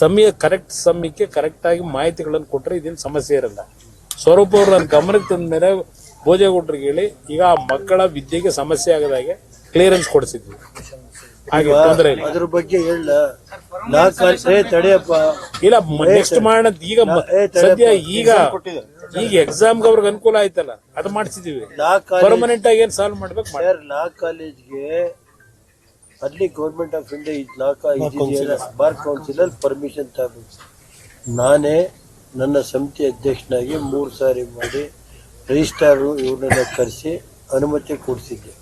ಸಮಯಕ್ಕೆ ಕರೆಕ್ಟ್ ಆಗಿ ಮಾಹಿತಿಗಳನ್ನು ಕೊಟ್ಟರೆ ಇದೇನು ಸಮಸ್ಯೆ ಇರಲ್ಲ. ಸ್ವರೂಪ್ ಅವರು ನನ್ನ ಗಮನಕ್ಕೆ ತಂದ ಮೇಲೆ ಭೋಜೇಗೌಡರಿಗೆ ಹೇಳಿ ಈಗ ಆ ಮಕ್ಕಳ ವಿದ್ಯೆಗೆ ಸಮಸ್ಯೆ ಆಗದಾಗೆ ಕ್ಲಿಯರೆನ್ಸ್ ಕೊಡಿಸಿದ್ವಿ. ಹಾಗೆ ತೊಂದರೆ ಇಲ್ಲ. ಅದ್ರ ಬಗ್ಗೆ ಹೇಳ ತಡೆಯಪ್ಪ ಇಲ್ಲ ನೆಕ್ಸ್ಟ್ ಮಾಡೋಣ. ಈಗ ಸದ್ಯ ಈಗ ಎಕ್ಸಾಮ್ಗೆ ಅವ್ರಿಗೆ ಅನುಕೂಲ ಆಯ್ತಲ್ಲ, ಅದು ಮಾಡಿಸಿದೀವಿ. ಪರ್ಮನೆಂಟ್ ಆಗಿ ಏನ್ ಸಾಲ್ವ್ ಮಾಡ್ಬೇಕು. ಲಾ ಕಾಲೇಜ್ಗೆ ಅಲ್ಲಿ government of India bar council permission ತಗಬೇಕು. ನಾನೇ ನನ್ನ ಸಮಿತಿ ಅಧ್ಯಕ್ಷನಾಗಿ 3 ಸಾರಿ ಮಾಡಿ ರಿಜಿಸ್ಟ್ರಾರ್ ಇವ್ರನ್ನೆಲ್ಲ ಕರೆಸಿ ಅನುಮತಿ ಕೊಡಿಸಿದ್ದೆ.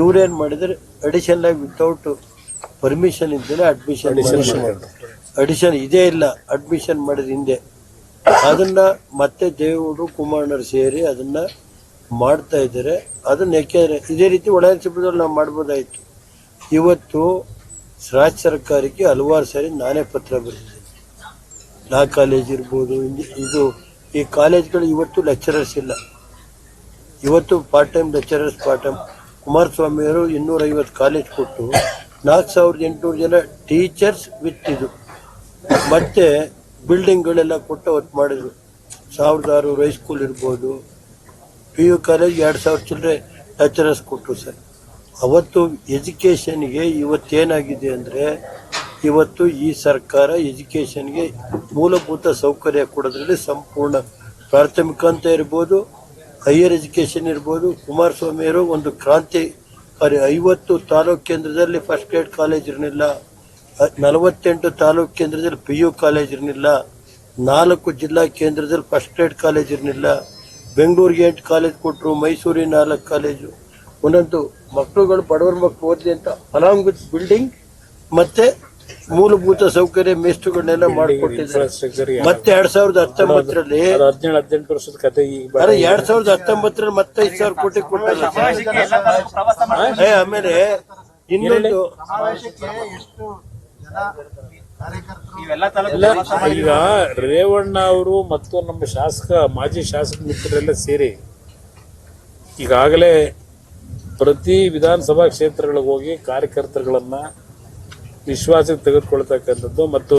ಇವ್ರೇನ್ ಮಾಡಿದ್ರೆ ಅಡಿಷನಲ್ ಆಗಿ ವಿತೌಟ್ ಪರ್ಮಿಷನ್ ಇದ್ದೇನೆ ಅಡಿಷನ್ ಇದೇ ಇಲ್ಲ, ಅಡ್ಮಿಷನ್ ಮಾಡಿದ ಹಿಂದೆ ಅದನ್ನ ಮತ್ತೆ ದೇವೇಗೌಡರು ಕುಮಾರಣ್ಣರು ಸೇರಿ ಅದನ್ನ ಮಾಡ್ತಾ ಇದ್ದಾರೆ. ಅದನ್ನ ಯಾಕೆಂದ್ರೆ ಇದೇ ರೀತಿ ಒಳಾಂಗದಲ್ಲಿ ನಾವು ಮಾಡ್ಬೋದಾಯ್ತು. ಇವತ್ತು ರಾಜ್ಯ ಸರ್ಕಾರಕ್ಕೆ ಹಲವಾರು ಸಾರಿ ನಾನೇ ಪತ್ರ ಬರೆದಿದ್ದೇನೆ. ಲಾ ಕಾಲೇಜ್ ಇರ್ಬೋದು, ಇದು ಈ ಕಾಲೇಜ್ಗಳು ಇವತ್ತು ಲೆಕ್ಚರರ್ಸ್ ಇಲ್ಲ. ಇವತ್ತು ಪಾರ್ಟ್ ಟೈಮ್ ಲೆಕ್ಚರರ್ಸ್ ಕುಮಾರಸ್ವಾಮಿ ಅವರು 250 ಕಾಲೇಜ್ ಕೊಟ್ಟು 4800 ಜನ ಟೀಚರ್ಸ್ ವಿತ್ ಇದು ಮತ್ತೆ ಬಿಲ್ಡಿಂಗ್ಗಳೆಲ್ಲ ಕೊಟ್ಟು ಅವತ್ತು ಮಾಡಿದ್ರು. 1600 ಹೈಸ್ಕೂಲ್ ಇರ್ಬೋದು, PU ಕಾಲೇಜ್ 2000 ಚಿಲ್ಲರೆ ಲೆಕ್ಚರರ್ಸ್ ಕೊಟ್ಟರು ಸರ್. ಅವತ್ತು ಎಜುಕೇಷನ್ಗೆ ಇವತ್ತೇನಾಗಿದೆ ಅಂದರೆ ಇವತ್ತು ಈ ಸರ್ಕಾರ ಎಜುಕೇಷನ್ಗೆ ಮೂಲಭೂತ ಸೌಕರ್ಯ ಕೊಡೋದ್ರಲ್ಲಿ ಸಂಪೂರ್ಣ ಪ್ರಾಥಮಿಕ ಅಂತ ಇರ್ಬೋದು, ಹೈಯರ್ ಎಜುಕೇಷನ್ ಇರ್ಬೋದು. ಕುಮಾರಸ್ವಾಮಿಯವರು ಒಂದು ಕ್ರಾಂತಿ 50 ತಾಲೂಕು ಕೇಂದ್ರದಲ್ಲಿ ಫಸ್ಟ್ ಗ್ರೇಡ್ ಕಾಲೇಜ್ ಇರಲಿಲ್ಲ, 48 ತಾಲೂಕು ಕೇಂದ್ರದಲ್ಲಿ PU ಕಾಲೇಜ್ ಇರಲಿಲ್ಲ, 4 ಜಿಲ್ಲಾ ಕೇಂದ್ರದಲ್ಲಿ ಫಸ್ಟ್ ಗ್ರೇಡ್ ಕಾಲೇಜ್ ಇರಲಿಲ್ಲ. ಬೆಂಗಳೂರಿಗೆ 8 ಕಾಲೇಜ್ ಕೊಟ್ಟರು, ಮೈಸೂರಿಗೆ 4 ಕಾಲೇಜು. ಒಂದೊಂದು ಮಕ್ಕಳುಗಳು ಬಡವರ ಮಕ್ಕಳು ಓದಲಿ ಅಂತ ಅಲಾಂಗ್ ವಿತ್ ಬಿಲ್ಡಿಂಗ್ ಮತ್ತೆ ಮೂಲಭೂತ ಸೌಕರ್ಯ ಮೇಸ್ಟುಗಳನ್ನೆಲ್ಲ ಮಾಡಿಕೊಟ್ಟಿದ್ದಾರೆ. ಮತ್ತೆ 2019ರಲ್ಲಿ 17-18 ವರ್ಷದ ಕತೆ. 2019ರಲ್ಲಿ ಮತ್ತೆ 5,000 ಕೋಟಿ ಕೊಟ್ಟಲ್ಲ. ಆಮೇಲೆ ಇನ್ನೊಂದು ಈಗ ರೇವಣ್ಣ ಅವರು ಮತ್ತು ನಮ್ಮ ಮಾಜಿ ಶಾಸಕ ಮಿತ್ರರೆಲ್ಲ ಸೇರಿ ಈಗಾಗಲೇ ಪ್ರತಿ ವಿಧಾನಸಭಾ ಕ್ಷೇತ್ರಗಳಿಗೆ ಹೋಗಿ ಕಾರ್ಯಕರ್ತರುಗಳನ್ನ ವಿಶ್ವಾಸಕ್ಕೆ ತೆಗೆದುಕೊಳ್ತಕ್ಕಂಥದ್ದು ಮತ್ತು